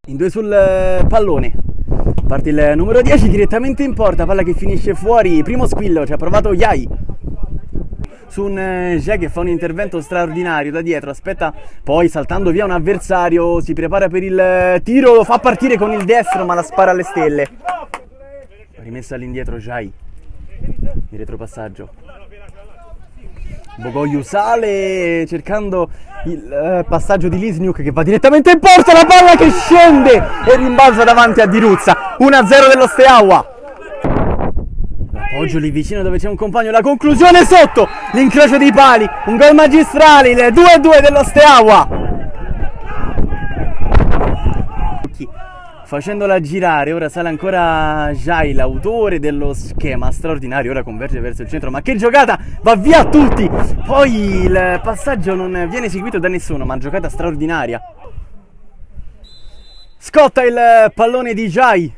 in due sul pallone. Parte il numero 10 direttamente in porta, palla che finisce fuori, primo squillo, ci ha provato Yai su un Jay che fa un intervento straordinario da dietro, aspetta, poi saltando via un avversario, si prepara per il tiro, lo fa partire con il destro ma la spara alle stelle. Rimessa all'indietro Jai, il retropassaggio. Bogogliu sale cercando il passaggio di Lisniuk che va direttamente in porta, la palla che scende e rimbalza davanti a Diruzza. 1-0 dello Steaua. L'appoggio lì vicino dove c'è un compagno, la conclusione sotto, l'incrocio dei pali, un gol magistrale, il 2-2 dello Steaua. Facendola girare, ora sale ancora Jai, l'autore dello schema straordinario, ora converge verso il centro, ma che giocata, va via a tutti, poi il passaggio non viene eseguito da nessuno, ma giocata straordinaria. Scotta il pallone di Jai,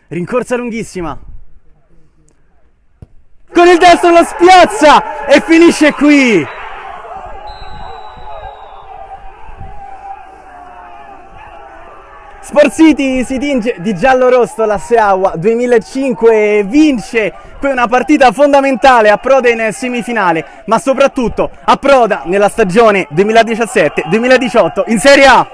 rincorsa lunghissima, con il destro lo spiazza e finisce qui. Sport City si tinge di giallo-rosso, la Steaua 2005 vince qui una partita fondamentale, approda in semifinale, ma soprattutto approda nella stagione 2017-2018 in Serie A.